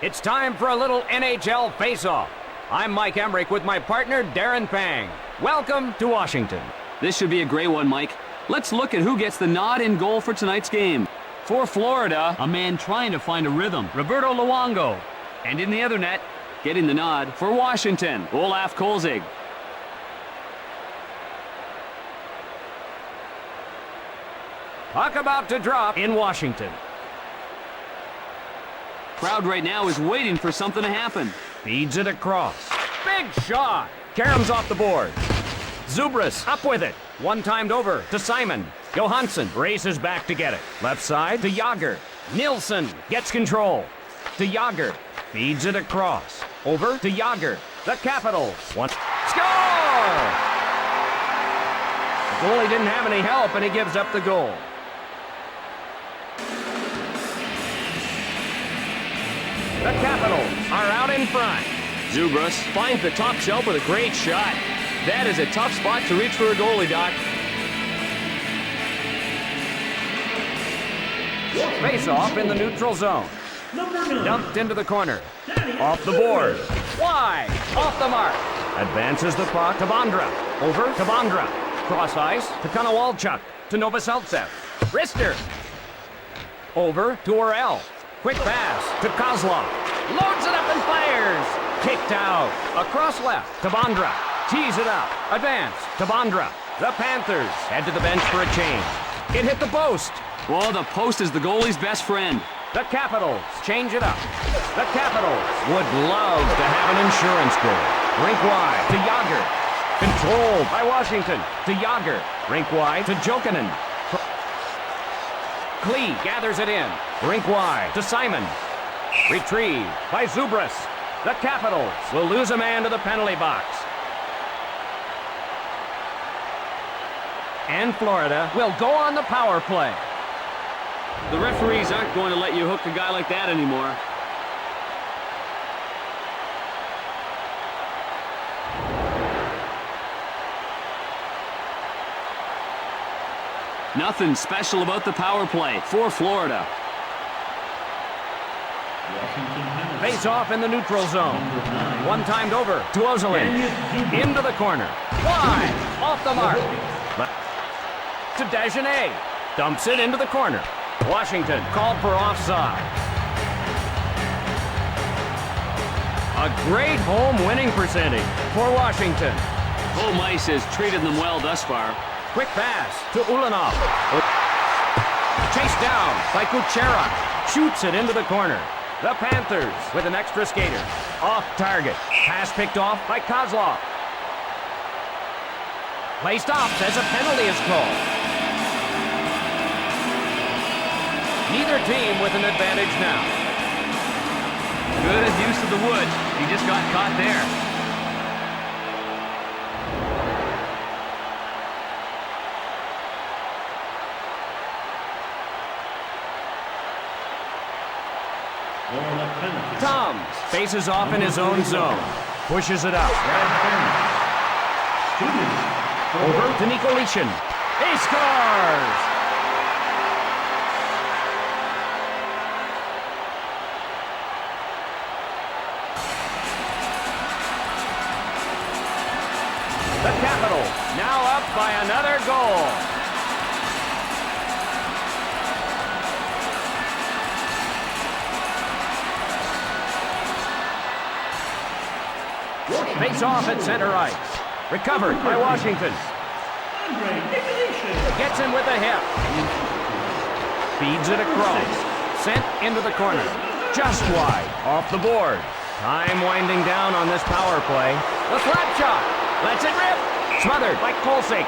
It's time for a little NHL FaceOff. I'm Mike Emmerich with my partner, Darren Pang. Welcome to Washington. This should be a great one, Mike. Let's look at who gets the nod in goal for tonight's game. For Florida, a man trying to find a rhythm, Roberto Luongo. And in the other net, getting the nod for Washington, Olaf Kolzig. Puck about to drop in Washington. Crowd right now is waiting for something to happen. Feeds it across. Big shot. Karam's off the board. Zubras up with it. One-timed over to Simon. Johansson races back to get it. Left side to Yager. Nilsson gets control. To Yager. Feeds it across. Over to Yager. The Capitals. One. Score! The goalie didn't have any help, and he gives up the goal. The Capitals are out in front. Zubras finds the top shelf with a great shot. That is a tough spot to reach for a goalie, Doc. Face off in the neutral zone. Dumped into the corner. Off the board. Wide. Off the mark. Advances the puck to Bondra. Over to Bondra. Cross ice to Konowalchuk. To Novoselicev. Rister. Over to Orel. Quick pass to Kozlov. Loads it up and fires. Kicked out. Across left to Bondra. Tees it up. Advance to Bondra. The Panthers head to the bench for a change. It hit the post. Well, the post is the goalie's best friend. The Capitals change it up. The Capitals would love to have an insurance goal. Rink wide to Yager. Controlled by Washington to Yager. Rink wide to Jokinen. Klee gathers it in. Rink wide to Simon. Retrieved by Zubras. The Capitals will lose a man to the penalty box. And Florida will go on the power play. The referees aren't going to let you hook a guy like that anymore. Nothing special about the power play for Florida. Face off in the neutral zone. One-timed over to Ozolin. Into the corner. Wide. Off the mark. To Dagenet. Dumps it into the corner. Washington called for offside. A great home winning percentage for Washington. Home ice has treated them well thus far. Quick pass to Ulanov. Chased down by Kucherov. Shoots it into the corner. The Panthers with an extra skater. Off target. Pass picked off by Kozlov. Play stops as a penalty is called. Neither team with an advantage now. Good use of the wood. He just got caught there. Toms faces off in his own zone. Pushes it up. Over to Nikolishin. He scores! The Capitals now up by another goal. Face off at center ice. Recovered by Washington. Gets in with a hip. Feeds it across. Sent into the corner. Just wide. Off the board. Time winding down on this power play. The slap shot. Lets it rip. Smothered by Kolzig.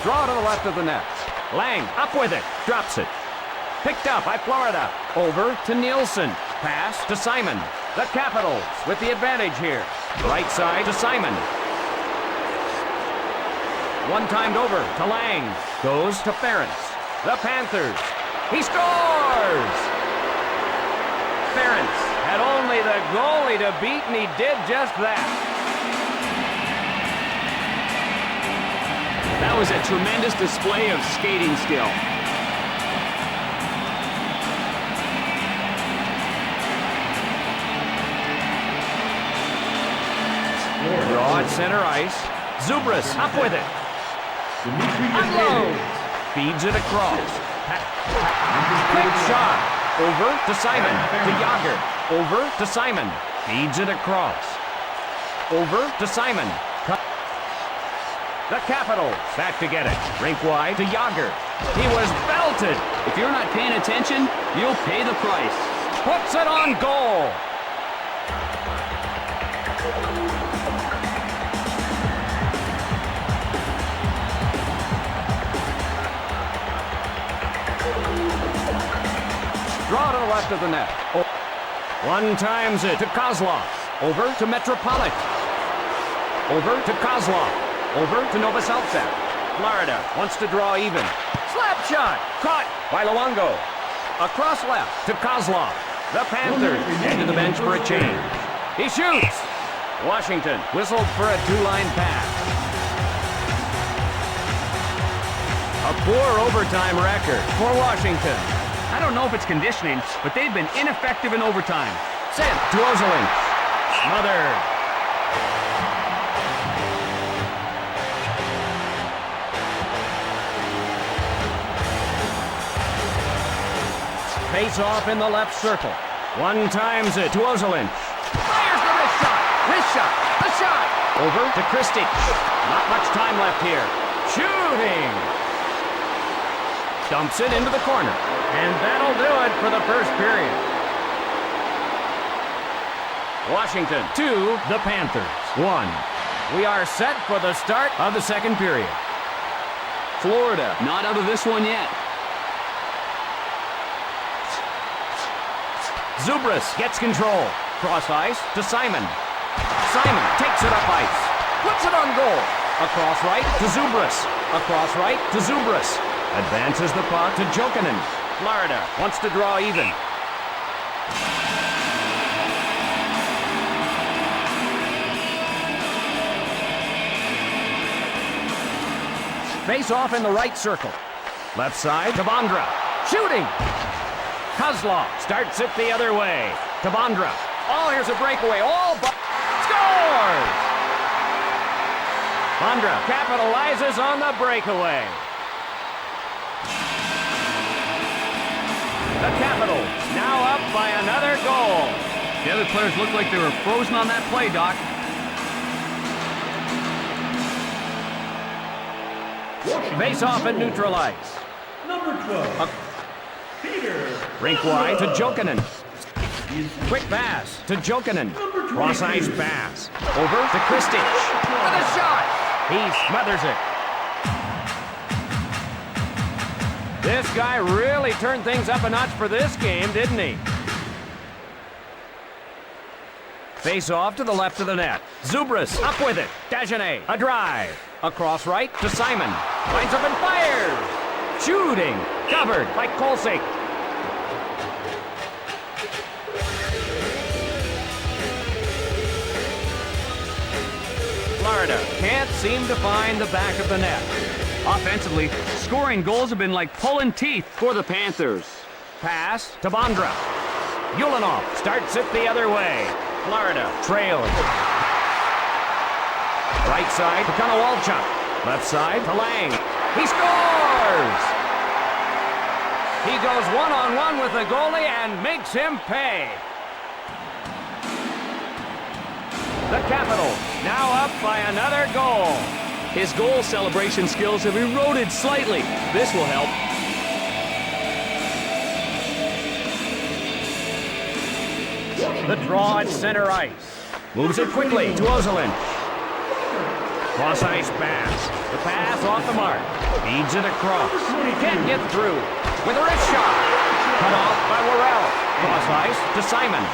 Draw to the left of the net. Lang up with it. Drops it. Picked up by Florida. Over to Nilsson. Pass to Simon. The Capitals with the advantage here. Right side to Simon. One-timed over to Lang. Goes to Ferentz. The Panthers. He scores! Ferentz had only the goalie to beat, and he did just that. was a tremendous display of skating skill. Draw at center ice. Zubras up with it. Unload. Feeds it across. Quick shot. Over to Simon. To Yager. Over to Simon. Feeds it across. Over to Simon. The Capitals back to get it. Rink wide to Yager. He was belted. If you're not paying attention, you'll pay the price. Puts it on goal. Draw to the left of the net. Oh. One times it to Kozlov. Over to Metropolitan. Over to Kozlov. Over to Novoselic. Florida wants to draw even. Slap shot. Caught by Luongo. Across left to Kozlov. The Panthers head to the bench for a change. He shoots. Washington whistled for a two-line pass. A poor overtime record for Washington. I don't know if it's conditioning, but they've been ineffective in overtime. Sent to Ozelin. Smothered. Face off in the left circle. One times it to Ozelin. Fires the wrist shot. Wrist shot. A shot. Over to Christie. Not much time left here. Shooting. Dumps it into the corner. And that'll do it for the first period. Washington 2, the Panthers 1. We are set for the start of the second period. Florida not out of this one yet. Zubras gets control. Cross ice to Simon. Simon takes it up ice. Puts it on goal. Across right to Zubras. Across right to Zubras. Advances the puck to Jokinen. Florida wants to draw even. Face off in the right circle. Left side to Bondra. Shooting. Kozlov starts it the other way. To Bondra. Oh, here's a breakaway. Scores! Bondra capitalizes on the breakaway. The Capitals now up by another goal. The other players looked like they were frozen on that play, Doc. Face off at neutral ice. Number 12, Peter. Rink wide to Jokinen. Quick pass to Jokinen. Cross ice pass. Over to Christie. With a shot. He smothers it. This guy really turned things up a notch for this game, didn't he? Face off to the left of the net. Zubras up with it. Dagenet, a drive. Across right to Simon. Lines up and fires. Shooting. Covered by Kolsik. Florida can't seem to find the back of the net. Offensively, scoring goals have been like pulling teeth for the Panthers. Pass to Bondra. Ulanov starts it the other way. Florida trails. Right side to Konowalchuk. Left side to Lang. He scores! He goes one-on-one with the goalie and makes him pay. The Capitals now up by another goal. His goal celebration skills have eroded slightly. This will help. The draw at center ice. Moves it quickly to Ozelin. Cross ice pass. The pass off the mark. Feeds it across. Can't get through. With a wrist shot. Cut off by Worrell. Cross ice to Simon.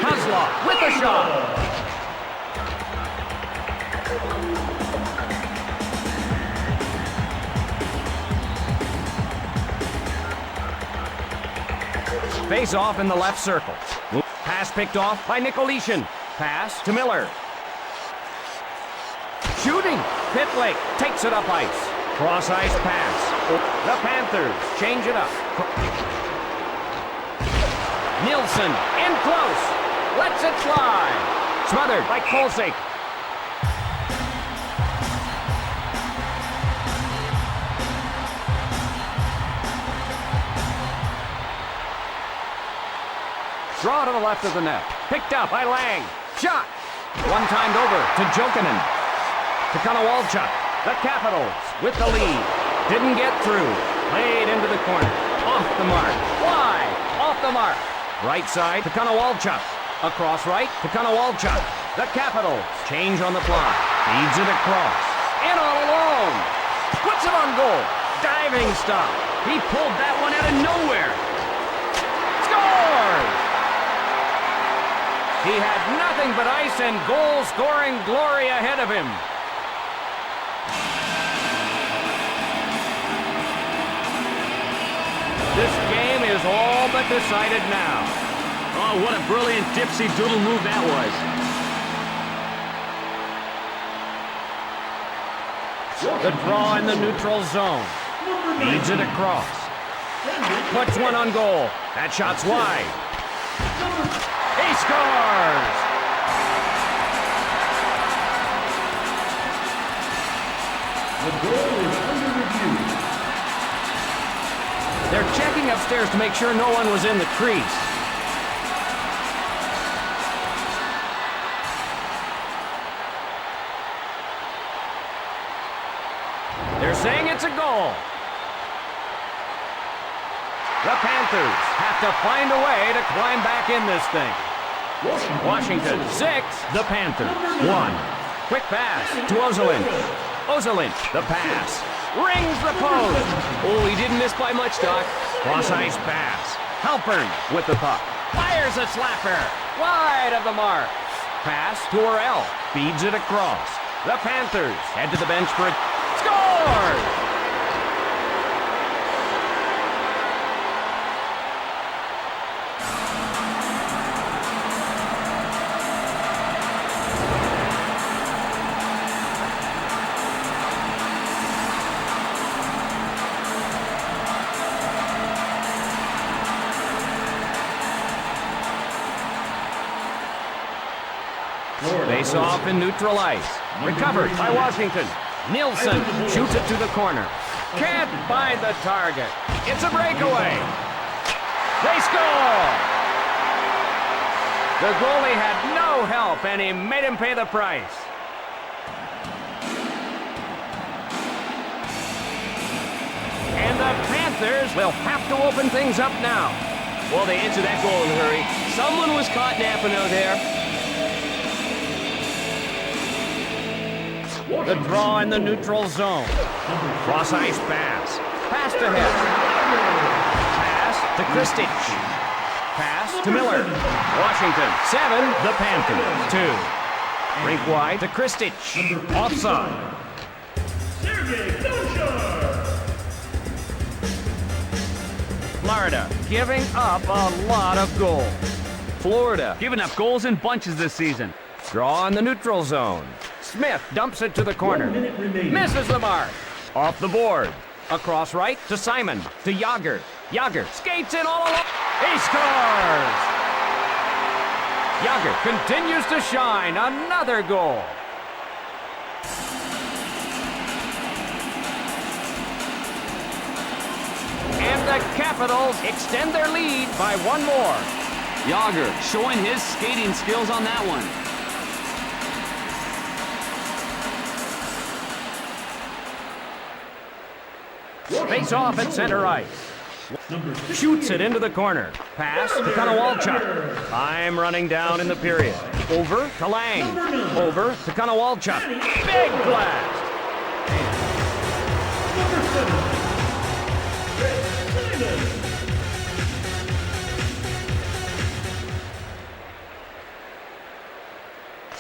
Kozlov with the shot. Face off in the left circle. Pass picked off by Nicolishin. Pass to Miller. Shooting. Pitlick takes it up ice. Cross ice pass. The Panthers change it up. Nielsen in close. Lets it fly. Smothered by Kolsik. Draw to the left of the net. Picked up by Lang. Shot. One-timed over to Jokinen. To Konowalchuk. The Capitals with the lead. Didn't get through. Played into the corner. Off the mark. Wide. Off the mark. Right side to Konowalchuk. Across right to Konowalchuk. The Capitals change on the fly. Feeds it across. In all alone. Puts it on goal. Diving stop. He pulled that one out of nowhere. Scores! He had nothing but ice and goal-scoring glory ahead of him. This game is all but decided now. Oh, what a brilliant dipsy-doodle move that was. The draw in the neutral zone. Feeds it across. Puts one on goal. That shot's wide. He scores! The goal is under review. They're checking upstairs to make sure no one was in the crease. They're saying it's a goal. The Panthers have to find a way to climb back in this thing. Washington 6, the Panthers 1. Quick pass to Ozelin. Ozelin, the pass. Rings the post. Oh, he didn't miss by much, Doc. Cross-ice pass. Halpern with the puck. Fires a slapper. Wide of the mark. Pass to Orel. Feeds it across. The Panthers head to the bench for a... Scores! Face-off in neutral ice. Recovered by Washington. Nielsen shoots it to the corner. Can't find the target. It's a breakaway. They score! The goalie had no help, and he made him pay the price. And the Panthers will have to open things up now. Well, they answered that goal in a hurry. Someone was caught napping out there. The draw in the neutral zone. Cross-ice pass. Pass to him. Pass to Kristich. Pass to Miller. Washington 7, the Panthers 2. Rink wide to Kristich. Offside. Florida giving up a lot of goals. Florida giving up goals in bunches this season. Draw in the neutral zone. Smith dumps it to the corner. Misses the mark. Off the board. Across right to Simon. To Yager. Yager skates in all along. He scores! Yager continues to shine. Another goal. And the Capitals extend their lead by one more. Yager showing his skating skills on that one. Face off at center ice. Shoots it into the corner. Pass to Konowalchuk. Time running down in the period. Over to Lang. Over to Konowalchuk. Big blast.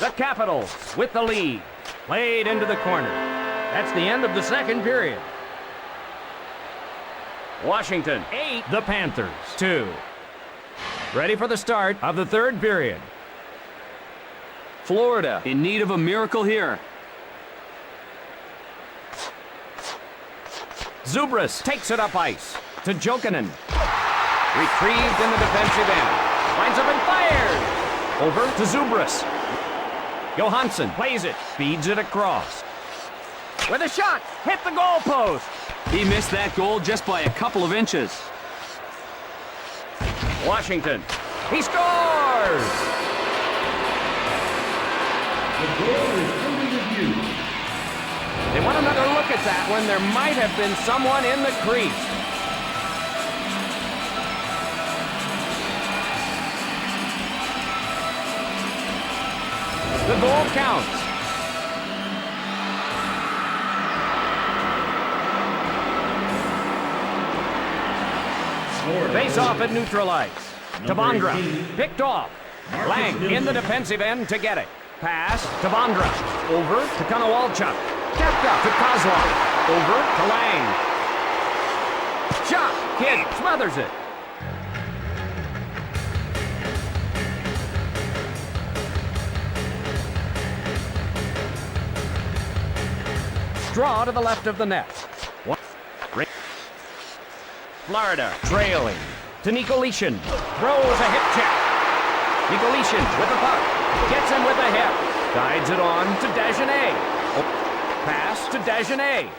The Capitals with the lead. Played into the corner. That's the end of the second period. Washington 8, the Panthers 2. Ready for the start of the third period. Florida in need of a miracle here. Zubris takes it up ice to Jokinen. Retrieved in the defensive end. Lines up and fires. Over to Zubris. Johansson plays it, feeds it across. With a shot, hit the goalpost. He missed that goal just by a couple of inches. Washington, he scores! The goal is under review. They want another look at that when there might have been someone in the crease. The goal counts. Face off at neutral ice. Tabandra picked off. Lang in the defensive end to get it. Pass to Bondra. Over to Konowalchuk. Tapped up to Kozlov. Over to Lang. Shot. Kid smothers it. Draw to the left of the net. Florida trailing to Nicolishin. Throws a hip check. Nicolishin with the puck. Gets him with a hip. Guides it on to Dagenet. Pass to Dagenet.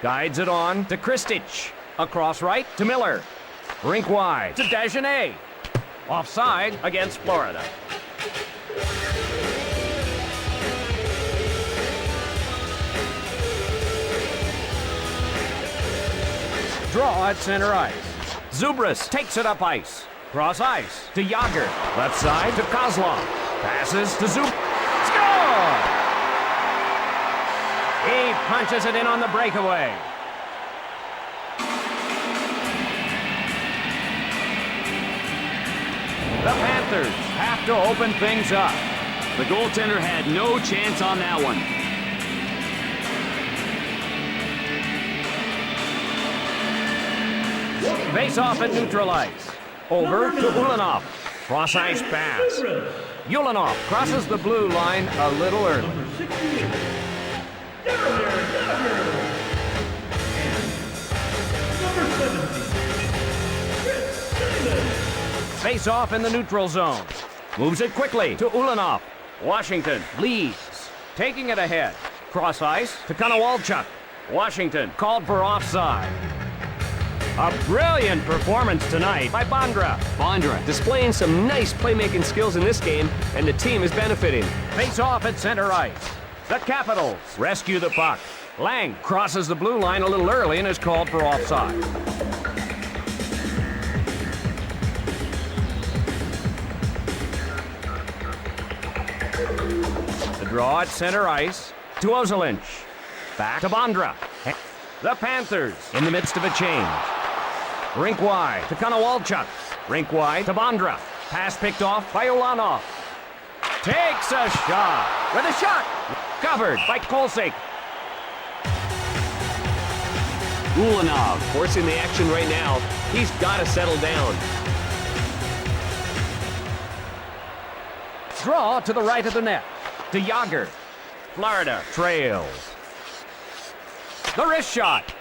Guides it on to Kristich. Across right to Miller. Rink wide to Dagenet. Offside against Florida. Draw at center ice. Zubris takes it up ice. Cross ice to Yager. Left side to Kozlov. Passes to Score! He punches it in on the breakaway. The Panthers have to open things up. The goaltender had no chance on that one. Face off at neutral ice. Over to Ulanov. Cross ice pass. Ulanov crosses the blue line a little early. Number 68. Yager. And number 70. Chris Simon. Face off in the neutral zone. Moves it quickly to Ulanov. Washington leads. Taking it ahead. Cross ice to Konowalchuk. Washington called for offside. A brilliant performance tonight by Bondra. Bondra displaying some nice playmaking skills in this game, and the team is benefiting. Face off at center ice. The Capitals rescue the puck. Lang crosses the blue line a little early and is called for offside. The draw at center ice to Ozelinch. Back to Bondra. The Panthers in the midst of a change. Rink wide to Konowalchuk. Rink wide to Bondra. Pass picked off by Ulanov. Takes a shot. With a shot. Covered by Kolsik. Ulanov forcing the action right now. He's got to settle down. Draw to the right of the net. To Yager. Florida trails. The wrist shot.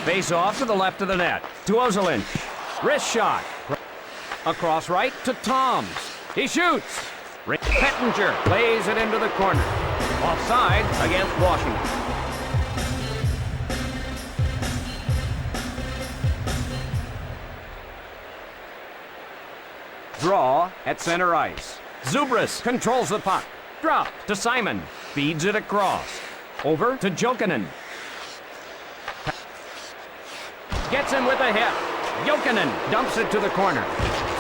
Face off to the left of the net. To Ozelinch. Wrist shot. Across right to Toms. He shoots. Pettinger plays it into the corner. Offside against Washington. Draw at center ice. Zubris controls the puck. Drop to Simon. Feeds it across. Over to Jokinen. Gets him with a hit. Jokinen dumps it to the corner.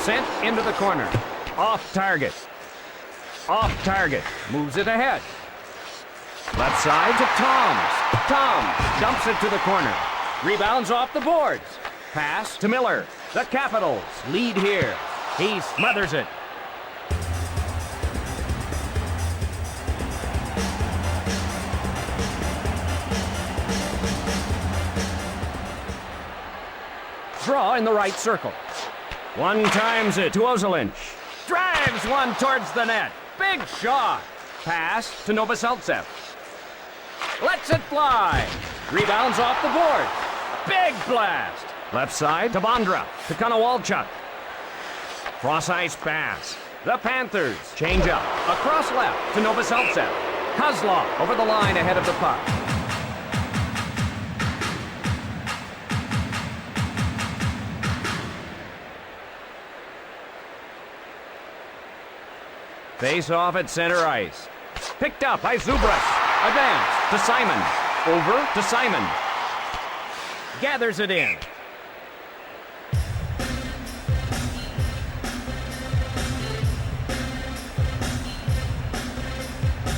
Sent into the corner. Off target. Off target. Moves it ahead. Left side to Toms. Toms dumps it to the corner. Rebounds off the boards. Pass to Miller. The Capitals lead here. He smothers it. Draw in the right circle. One times it to Ozelinch. Drives one towards the net. Big shot. Pass to Novoselicev. Lets it fly. Rebounds off the board. Big blast. Left side to Bondra. To Konowalchuk. Cross ice pass. The Panthers change up. Across left to Novoselicev. Kozlov over the line ahead of the puck. Face off at center ice. Picked up by Zubras. Advance to Simon. Over to Simon. Gathers it in.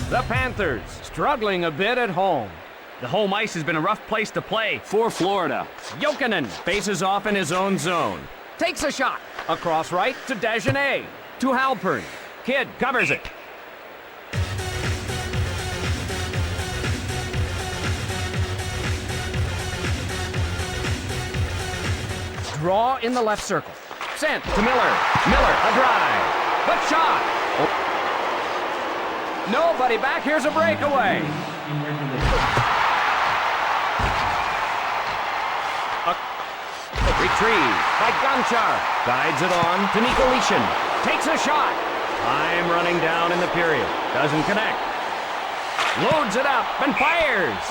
The Panthers struggling a bit at home. The home ice has been a rough place to play for Florida. Jokinen faces off in his own zone. Takes a shot. Across right to Dagenet. To Halpern. Kidd covers it. Draw in the left circle. Sent to Miller. Miller, a drive. But shot. Oh. Nobody back. Here's a breakaway. Retrieved by Gonchar. Guides it on to Nikolishin. Takes a shot. Time running down in the period. Doesn't connect. Loads it up and fires.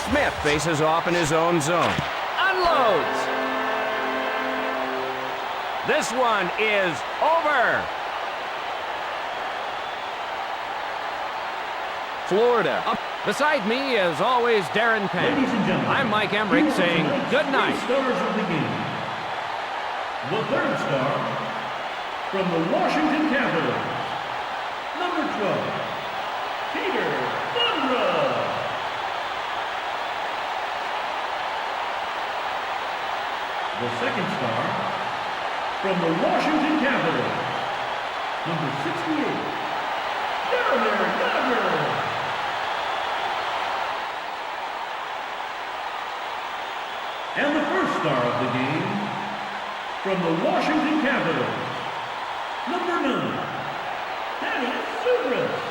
Smith faces off in his own zone. Unloads. This one is over. Florida up. Beside me, as always, Darren Penn. Ladies and gentlemen, I'm Mike Emmerich saying good night. Stars of the game. The third star from the Washington Capitals, number 12, Peter Bondra. The second star from the Washington Capitals, number 68, Jaromir Jagr. And the first star of the game, from the Washington Capitals, number 9, Thaddeus Zubras.